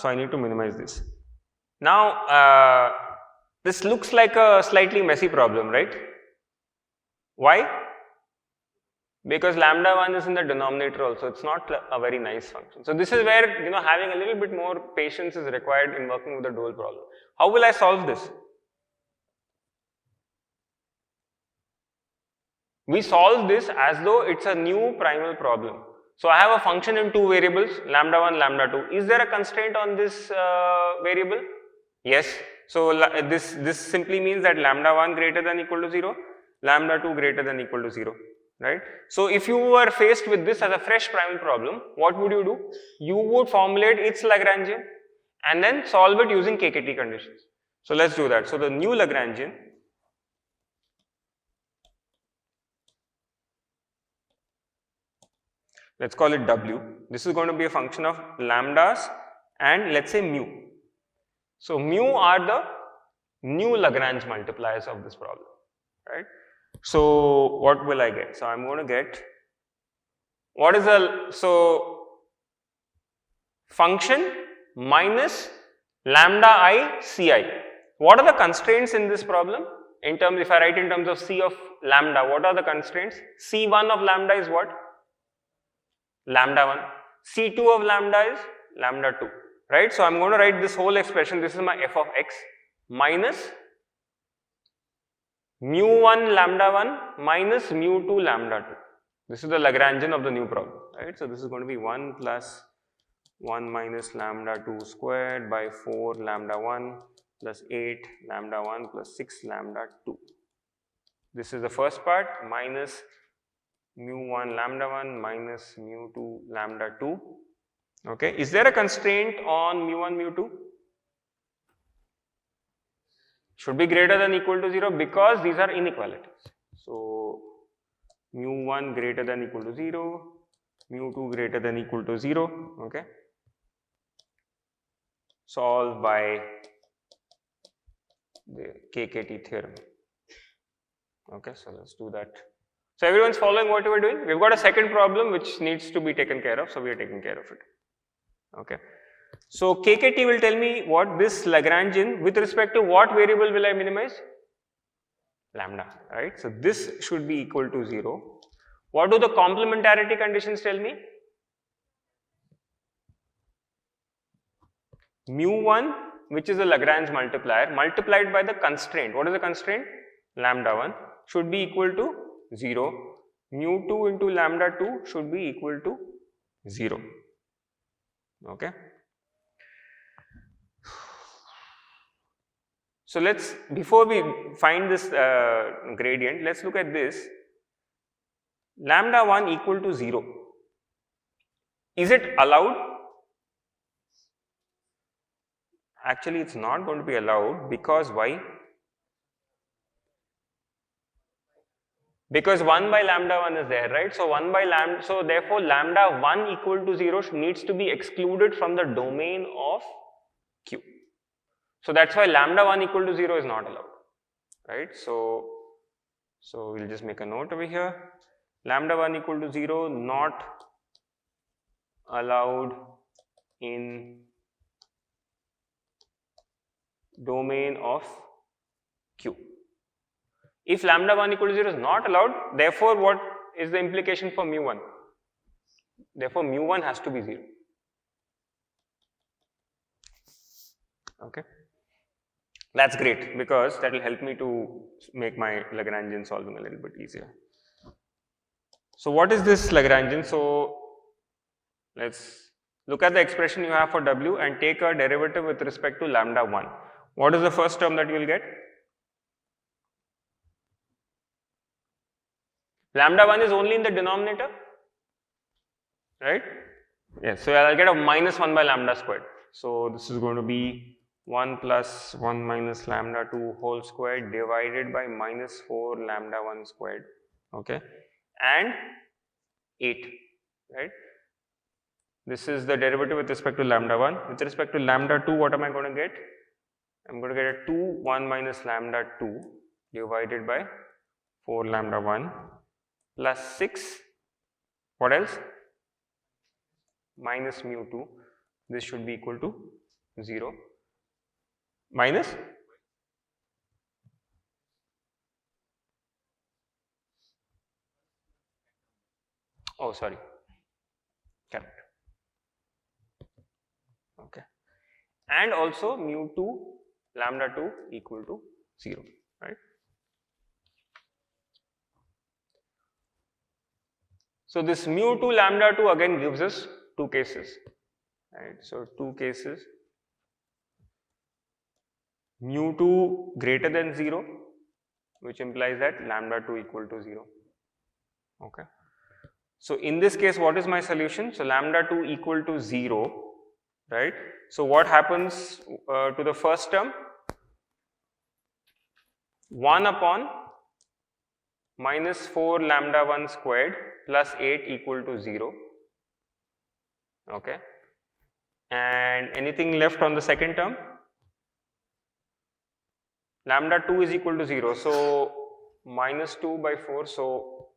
So I need to minimize this. Now this looks like a slightly messy problem, right? Why? Because lambda 1 is in the denominator also, it's not a very nice function. So this is where, having a little bit more patience is required in working with the dual problem. How will I solve this? We solve this as though it's a new primal problem. So I have a function in two variables, lambda 1, lambda 2. Is there a constraint on this variable? Yes. So this simply means that lambda 1 greater than equal to 0, lambda 2 greater than equal to 0, right? So if you were faced with this as a fresh primal problem, what would you do? You would formulate its Lagrangian and then solve it using KKT conditions. So let's do that. So the new Lagrangian, let's call it W. This is going to be a function of lambdas and let's say mu. So mu are the new Lagrange multipliers of this problem, right? So what will I get? So I'm going to get, what is function minus lambda I Ci. What are the constraints in this problem? In terms, if I write in terms of C of lambda, what are the constraints? C1 of lambda is what? Lambda 1. C2 of lambda is lambda 2, right? So I'm going to write this whole expression, this is my f of x, minus mu 1 lambda 1 minus mu 2 lambda 2. This is the Lagrangian of the new problem, right? So this is going to be 1 plus 1 minus lambda 2 squared by 4 lambda 1 plus 8 lambda 1 plus 6 lambda 2. This is the first part, minus mu 1 lambda 1 minus mu 2 lambda 2. Okay, is there a constraint on mu 1 mu 2? Should be greater than equal to 0 because these are inequalities. So mu 1 greater than equal to 0, mu 2 greater than equal to 0. Okay, solved by the KKT theorem. Okay, so let's do that. So everyone's following what we're doing? We've got a second problem which needs to be taken care of, so we are taking care of it. Okay. So KKT will tell me what this Lagrangian, with respect to what variable will I minimize? Lambda, right? So this should be equal to 0. What do the complementarity conditions tell me? Mu 1, which is a Lagrange multiplier, multiplied by the constraint. What is the constraint? Lambda 1 should be equal to 0. Mu 2 into lambda 2 should be equal to 0. Okay. So let's, before we find this gradient, let's look at this. Lambda 1 equal to 0. Is it allowed? Actually, it's not going to be allowed because why? Because 1 by lambda 1 is there, right? So 1 by lambda, so therefore lambda 1 equal to 0 needs to be excluded from the domain of Q. So that's why lambda 1 equal to 0 is not allowed, right? So we'll just make a note over here. Lambda 1 equal to 0 not allowed in domain of Q. If lambda 1 equal to 0 is not allowed, therefore what is the implication for mu 1? Therefore mu 1 has to be 0. Okay. That's great because that will help me to make my Lagrangian solving a little bit easier. So what is this Lagrangian? So let's look at the expression you have for W and take a derivative with respect to lambda 1. What is the first term that you will get? Lambda 1 is only in the denominator, right? Yes, so I'll get a minus 1 by lambda squared. So this is going to be 1 plus 1 minus lambda 2 whole squared divided by minus 4 lambda 1 squared, okay, and 8, right? This is the derivative with respect to lambda 1. With respect to lambda 2, what am I going to get? I'm going to get a 2 1 minus lambda 2 divided by 4 lambda 1 plus 6, what else? Minus mu 2. This should be equal to 0 minus, oh sorry, correct, okay, and also mu2 lambda 2 equal to 0, right. So this mu2 lambda 2 again gives us two cases, right. So two cases, mu2 greater than 0, which implies that lambda 2 equal to 0, okay. So in this case, what is my solution? So lambda 2 equal to 0, right. So what happens to the first term? 1 upon minus 4 lambda 1 squared plus 8 equal to 0, okay. And anything left on the second term? Lambda 2 is equal to 0, so minus 2 by 4, so,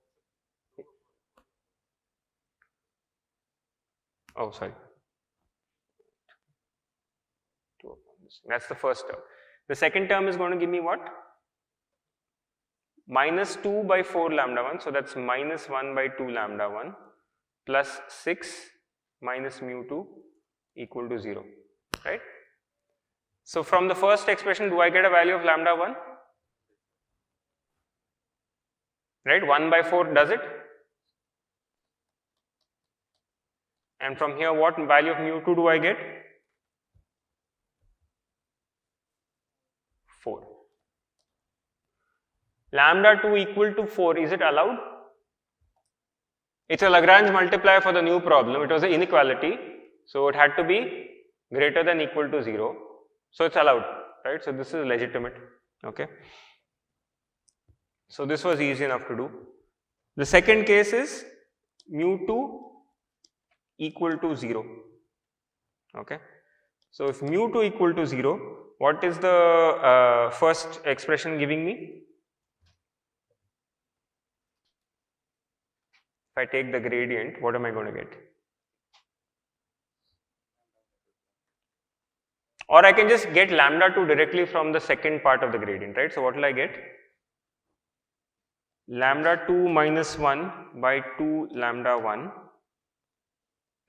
oh sorry, that's the first term. The second term is going to give me what? Minus 2 by 4 lambda 1, so that's minus 1 by 2 lambda 1 plus 6 minus mu 2 equal to 0, right. So from the first expression, do I get a value of lambda 1? Right, 1 by 4 does it? And from here, what value of mu 2 do I get? 4. Lambda 2 equal to 4, is it allowed? It's a Lagrange multiplier for the new problem. It was an inequality, so it had to be greater than equal to 0. So it's allowed, right? So this is legitimate, okay. So this was easy enough to do. The second case is mu 2 equal to 0, okay. So if mu 2 equal to 0, what is the first expression giving me? If I take the gradient, what am I going to get? Or I can just get lambda 2 directly from the second part of the gradient, right? So what will I get? Lambda 2 minus 1 by 2 lambda 1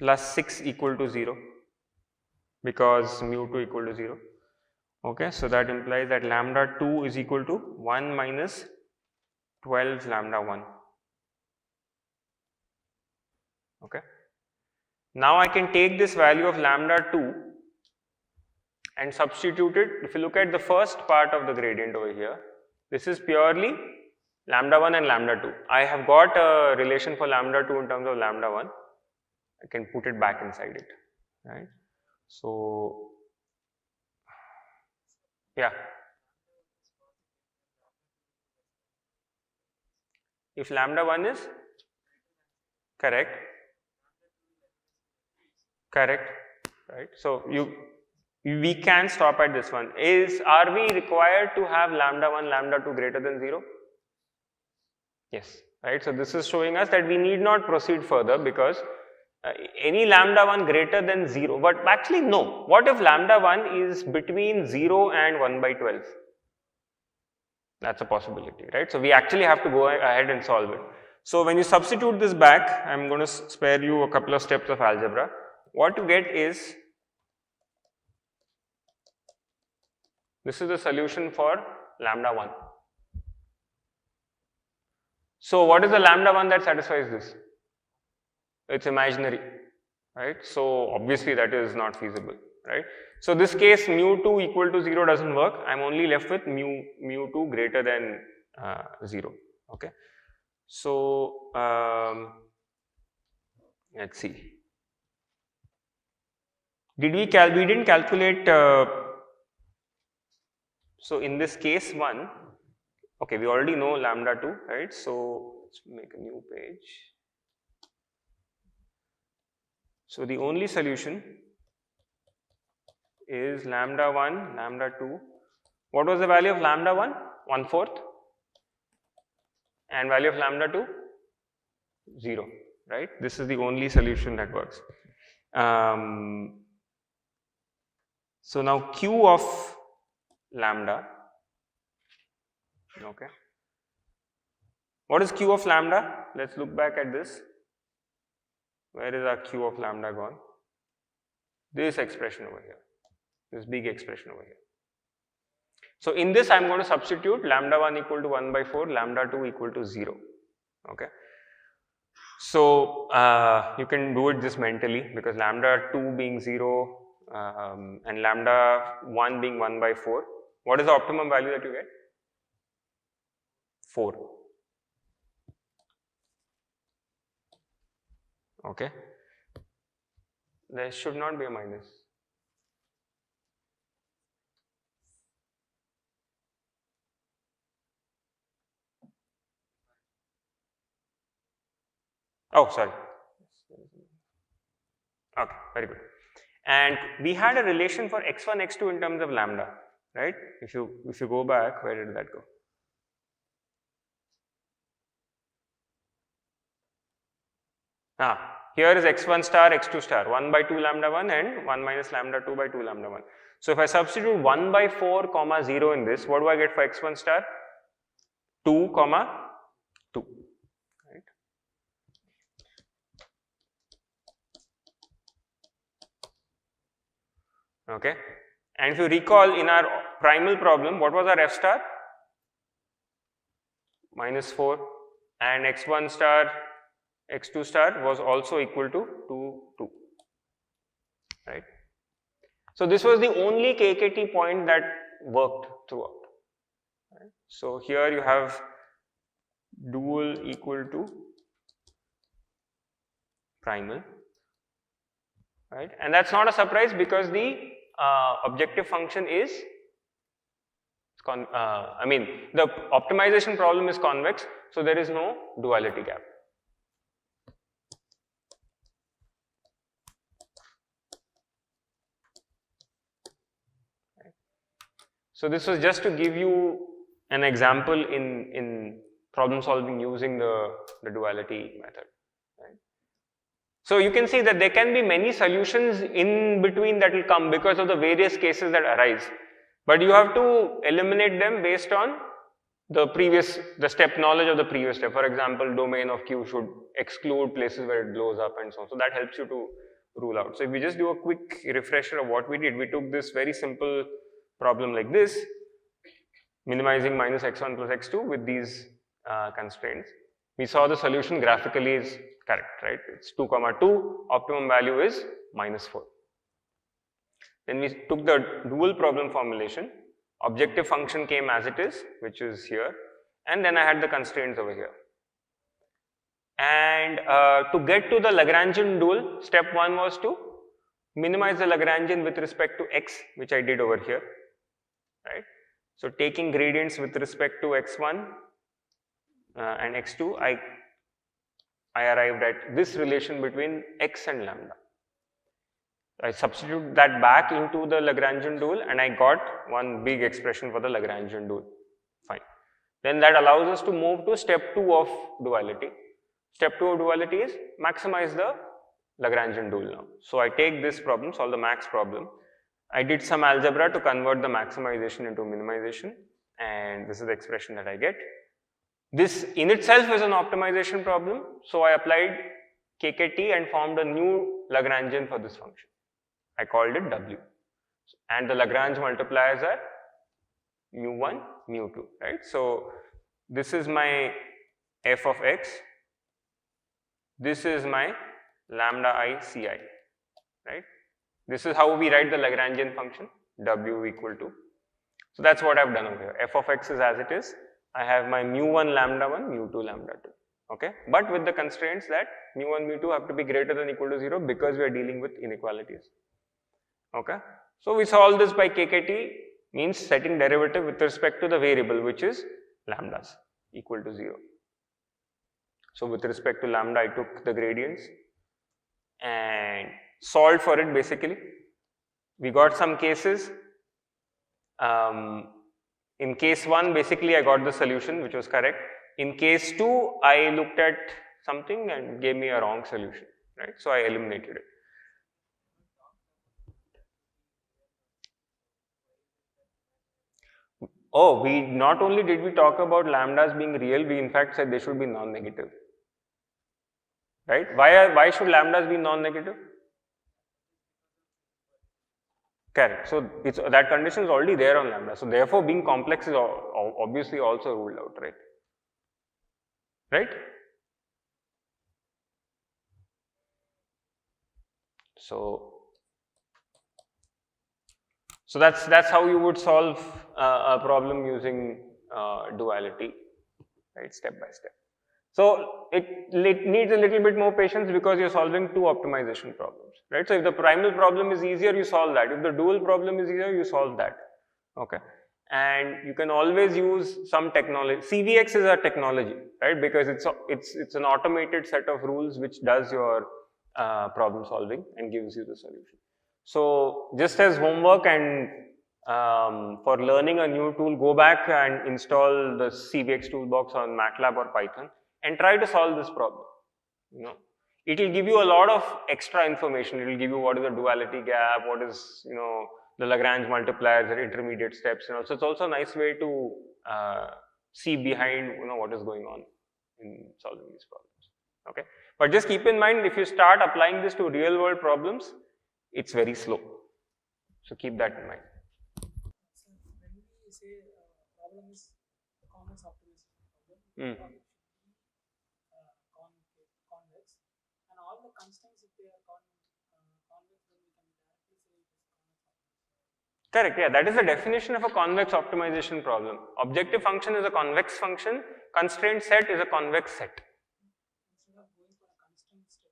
plus 6 equal to 0, because mu 2 equal to 0, okay. So that implies that lambda 2 is equal to 1 minus 12 lambda 1, okay. Now I can take this value of lambda 2 and substitute it. If you look at the first part of the gradient over here, this is purely lambda 1 and lambda 2. I have got a relation for lambda 2 in terms of lambda 1. I can put it back inside it, right. So yeah, if lambda 1 is correct, right. So we can stop at this one. Are we required to have lambda 1, lambda 2 greater than 0? Yes, right. So this is showing us that we need not proceed further, because any lambda 1 greater than 0, but actually no. What if lambda 1 is between 0 and 1 by 12? That's a possibility, right. So we actually have to go ahead and solve it. So when you substitute this back, I'm going to spare you a couple of steps of algebra. What you get is, this is the solution for lambda 1. So what is the lambda 1 that satisfies this? It's imaginary, right. So obviously that is not feasible, right. So this case mu 2 equal to 0 doesn't work. I'm only left with mu 2 greater than 0, okay. So let's see. We didn't calculate, so in this case 1, okay, we already know lambda 2, right. So let's make a new page. So the only solution is lambda 1, lambda 2. What was the value of lambda 1? 1/4. And value of lambda 2? 0, right. This is the only solution that works. So now Q of lambda, okay. What is Q of lambda? Let's look back at this. Where is our Q of lambda gone? This expression over here, this big expression over here. So in this I am going to substitute lambda 1 equal to 1 by 4, lambda 2 equal to 0, okay. So you can do it just mentally, because lambda 2 being 0 and lambda 1 being 1 by 4, what is the optimum value that you get? 4. Okay. There should not be a minus. Oh, sorry. Okay, very good. And we had a relation for x1, x2 in terms of lambda, right? If you go back, where did that go? Here is x1 star, x2 star, 1 by 2 lambda 1 and 1 minus lambda 2 by 2 lambda 1. So if I substitute 1 by 4 comma 0 in this, what do I get for x1 star? 2 comma 2, right? Okay. And if you recall, in our primal problem, what was our f star? Minus 4, and x1 star, x2 star was also equal to 2, 2, right? So this was the only KKT point that worked throughout, right? So here you have dual equal to primal, right? And that's not a surprise, because the objective function is the optimization problem is convex, so there is no duality gap. So this was just to give you an example in problem solving using the duality method, right? So you can see that there can be many solutions in between that will come because of the various cases that arise, but you have to eliminate them based on the step knowledge of the previous step. For example, domain of Q should exclude places where it blows up and so on. So that helps you to rule out. So if we just do a quick refresher of what we did, we took this very simple problem like this, minimizing minus x1 plus x2 with these constraints. We saw the solution graphically is correct, right? It's 2 comma 2, optimum value is minus 4. Then we took the dual problem formulation, objective function came as it is, which is here, and then I had the constraints over here. And to get to the Lagrangian dual, step 1 was to minimize the Lagrangian with respect to x, which I did over here, right? So taking gradients with respect to x1 and x2, I arrived at this relation between x and lambda. I substitute that back into the Lagrangian dual and I got one big expression for the Lagrangian dual. Fine. Then that allows us to move to step 2 of duality. Step 2 of duality is maximize the Lagrangian dual now. So I take this problem, solve the max problem. I did some algebra to convert the maximization into minimization, and this is the expression that I get. This in itself is an optimization problem, so I applied KKT and formed a new Lagrangian for this function. I called it W, and the Lagrange multipliers are mu1, mu2, right? So this is my f of x, this is my lambda I Ci, right? This is how we write the Lagrangian function, W equal to. So that's what I've done over here. F of x is as it is. I have my mu1 lambda 1, mu2 lambda 2. Okay, but with the constraints that mu1, mu2 have to be greater than or equal to 0 because we are dealing with inequalities. Okay, so we solve this by KKT, means setting derivative with respect to the variable, which is lambdas equal to 0. So with respect to lambda, I took the gradients and solved for it basically. We got some cases. In case 1, basically I got the solution which was correct. In case 2, I looked at something and gave me a wrong solution, right? So I eliminated it. Oh, we not only did we talk about lambdas being real, we in fact said they should be non-negative. Right? Why should lambdas be non-negative? Correct. So it's that condition is already there on lambda. So therefore, being complex is obviously also ruled out, right? Right? So that's how you would solve a problem using duality, right? Step by step. So it needs a little bit more patience because you're solving two optimization problems, right? So if the primal problem is easier, you solve that. If the dual problem is easier, you solve that. Okay. And you can always use some technology. CVX is a technology, right? Because it's an automated set of rules which does your problem solving and gives you the solution. So just as homework and for learning a new tool, go back and install the CVX toolbox on MATLAB or Python and try to solve this problem. You know, it will give you a lot of extra information. It will give you what is the duality gap, what is, you know, the Lagrange multipliers and intermediate steps. You know, so it's also a nice way to see behind, you know, what is going on in solving these problems. Okay, but just keep in mind, if you start applying this to real world problems, it's very slow. So keep that in mind. So when we say problem is convex optimization problem, convex, and all the constraints, if they are convex, then we can directly say it is convex optimization. Correct, yeah, that is the definition of a convex optimization problem. Objective function is a convex function, constraint set is a convex set. Instead of going for a constraint set,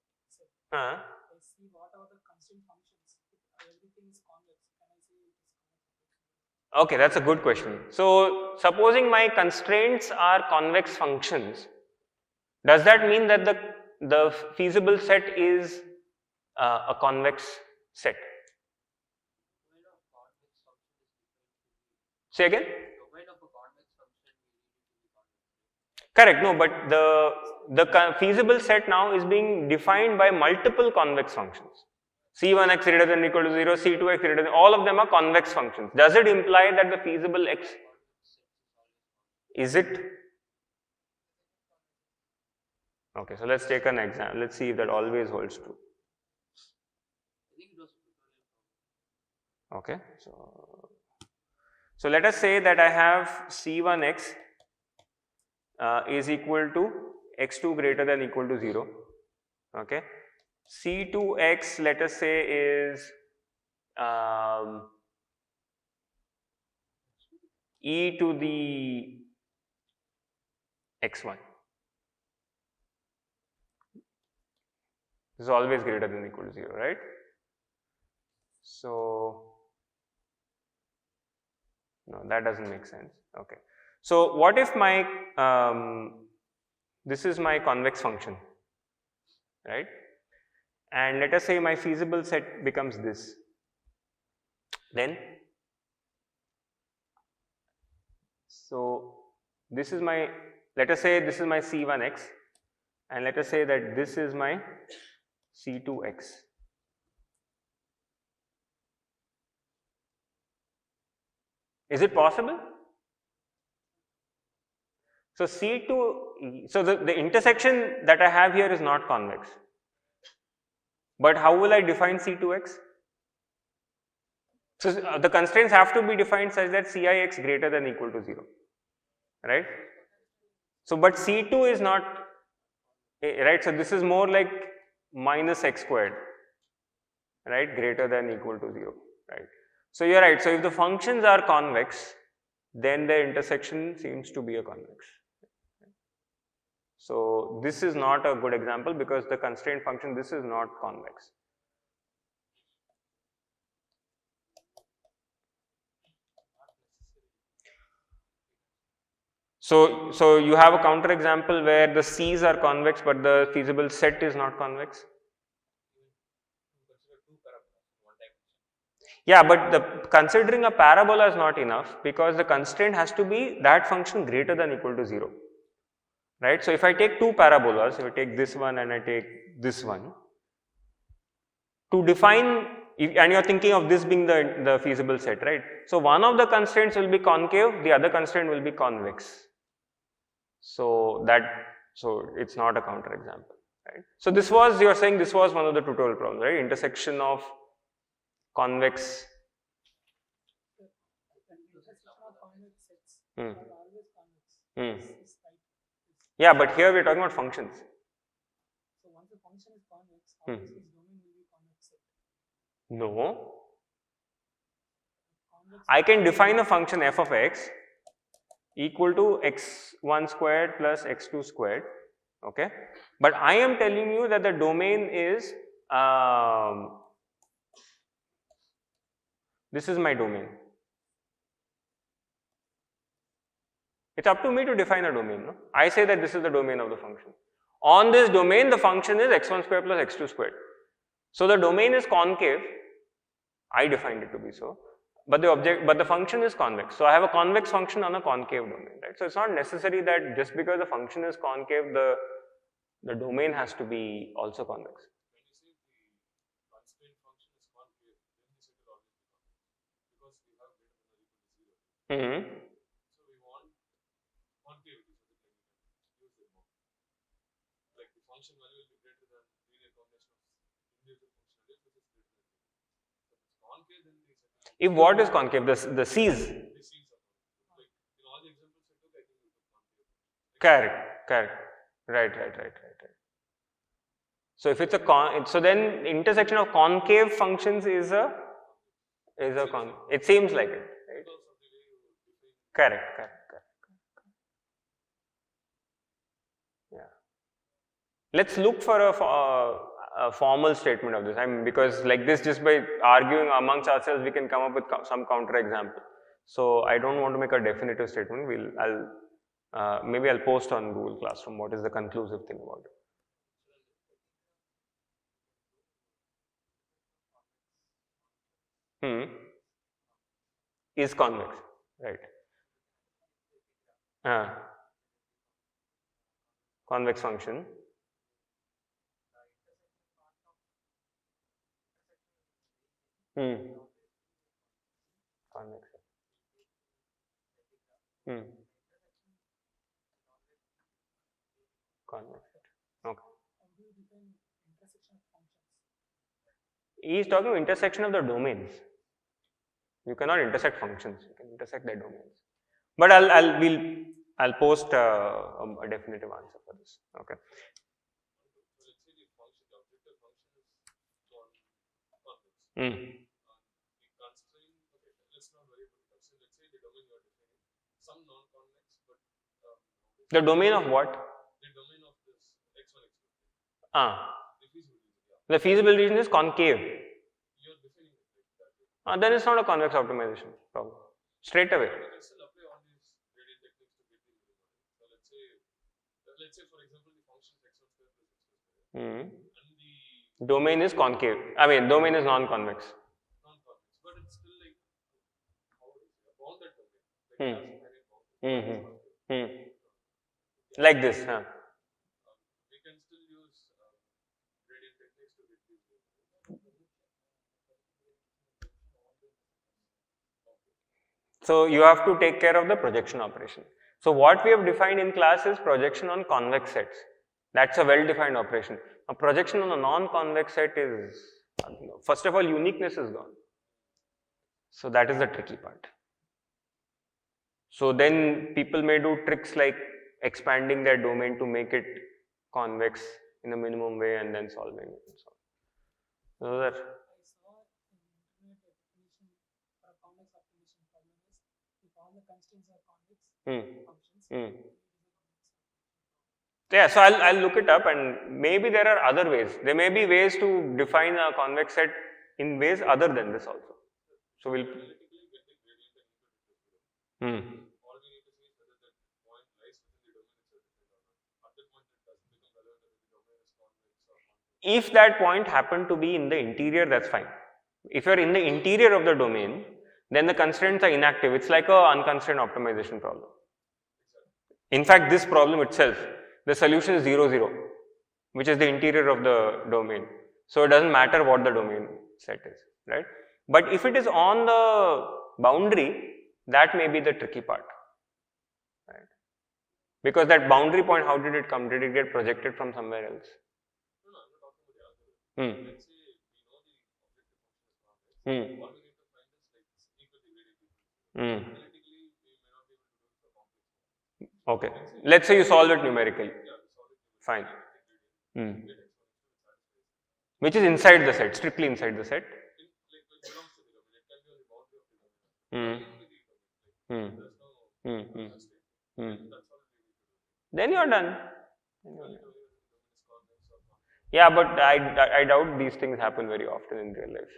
I see what are the constraint functions. If everything is convex, can I say it is convex? Okay, that's a good question. So supposing my constraints are convex functions, does that mean that the feasible set is a convex set? Say again? Correct, no, but the feasible set now is being defined by multiple convex functions. C1x greater than or equal to 0, C2x greater than, all of them are convex functions. Does it imply that the feasible x, is it? Okay, so let's take an example. Let's see if that always holds true. Okay, so let us say that I have C1x is equal to x2 greater than or equal to 0. Okay, C2x, let us say, is e to the x1. This is always greater than or equal to 0, right? So no, that doesn't make sense. Okay, so what if my this is my convex function, right? And let us say my feasible set becomes this. Then, so this is my, let us say this is my C1x, and let us say that this is my C2x. Is it possible? So C2, so the intersection that I have here is not convex. But how will I define C2x? So the constraints have to be defined such that Cix greater than or equal to 0, right? So but C2 is not, right? So this is more like minus x squared, right? Greater than or equal to 0, right? So you're right. So if the functions are convex, then the intersection seems to be a convex. So this is not a good example because the constraint function, this is not convex. So you have a counter example where the C's are convex but the feasible set is not convex. Yeah, but considering a parabola is not enough because the constraint has to be that function greater than or equal to 0. Right? So if I take two parabolas, if I take this one and I take this one, to define and you're thinking of this being the feasible set, right? So one of the constraints will be concave, the other constraint will be convex. So it's not a counterexample, right? So this was, you're saying this was one of the tutorial problems, right? Intersection of convex. Intersection of convex sets Hmm. are always convex. Hmm. This right. Yeah, but here we're talking about functions. So once the function is convex, obviously its domain will be convex set. No. Convex I can define a function f of x equal to x1 squared plus x2 squared, okay? But I am telling you that the domain is, this is my domain. It's up to me to define a domain, no? I say that this is the domain of the function. On this domain, the function is x1 squared plus x2 squared. So the domain is concave. I defined it to be so. But the function is convex. So I have a convex function on a concave domain, right? So it's not necessary that just because the function is concave, the domain has to be also convex. When you say the constraint function is concave, then the set will always be convex because we have greater than or equal to 0. Mm-hmm. So we want concavity so that like we can use them more. Like the function value will be greater than linear combination of individual function values, which is greater than 0. So if it's concave, then the set will be If what is concave? The C's. the C's are concave. Like in all the examples I took, I think we took concave. Correct. Right. So if it's so then intersection of concave functions is a it seems like it, right? Because of the way you define. Correct. Yeah. Let's look for a formal statement of this. I mean, because like this, just by arguing amongst ourselves, we can come up with some counter example. So I don't want to make a definitive statement. Maybe I'll post on Google Classroom what is the conclusive thing about it. Is convex, right? Convex function. Convex. Convex. Okay. How do you define intersection of functions? He is talking intersection of the domains. You cannot intersect functions. You can intersect their domains. But I'll post a definitive answer for this. Okay. So let's say the objective function is convex. Mm. The constraint, okay, let's not worry about the constraint. Let's say the domain you are defining some non-convex, but The domain of what? the domain of this x1, x2. The feasible region, yeah. The feasible region is concave. You are defining it like that way. Then it's not a convex optimization problem. Straight away. You can still apply all these gradient techniques to get the middle value. So let's say for example the function is x1 square plus x2 square. And the Domain is concave. I mean, domain is non-convex. non-convex, but it's still like how is it? A bounded domain. Like it has finite boundaries. Like this, We can still use gradient techniques to get these values. So you have to take care of the projection operation. So what we have defined in class is projection on convex sets. That's a well-defined operation. A projection on a non-convex set is, first of all, uniqueness is gone. So that is the tricky part. So then people may do tricks like expanding their domain to make it convex in a minimum way and then solving it. So those are. I saw in internet a definition for a convex optimization problem is if all the constraints are convex functions. Yeah, so I'll look it up, and maybe there are other ways. There may be ways to define a convex set in ways other than this also. So we'll. Theoretically, get the gradient and equal to 0. All we need to see is whether that point lies within the domain itself or not. At that point, it doesn't become relevant whether the domain is convex or concave. If that point happened to be in the interior, that's fine. If you're in the interior of the domain, then the constraints are inactive. It's like a unconstrained optimization problem. In fact, this problem itself, the solution is 0, 0, which is the interior of the domain. So it doesn't matter what the domain set is. right? But if it is on the boundary, that may be the tricky part, right? Because that boundary point, how did it come? Did it get projected from somewhere else? No, I'm not talking about the algorithm. Hmm. Let's say we know the objective function is Hmm. convex. All we need to find is like equal variability. Hmm. Analytically, we may not be able to do it for complex one. Okay. Let's say you solve it numerically. Yeah, we solve it. Fine. Get Hmm. exponential satisfies. Which is inside the set, strictly inside the set. Like it belongs to the domain. It can be on the boundary of the domain. Hmm. Nothing to the domain. Like Hmm. there's no Hmm. Hmm. constraint. Hmm. That's all we need to do. Then you're done. Well, it only whether the domain is convex or convex. Yeah, but I doubt these things happen very often in real life.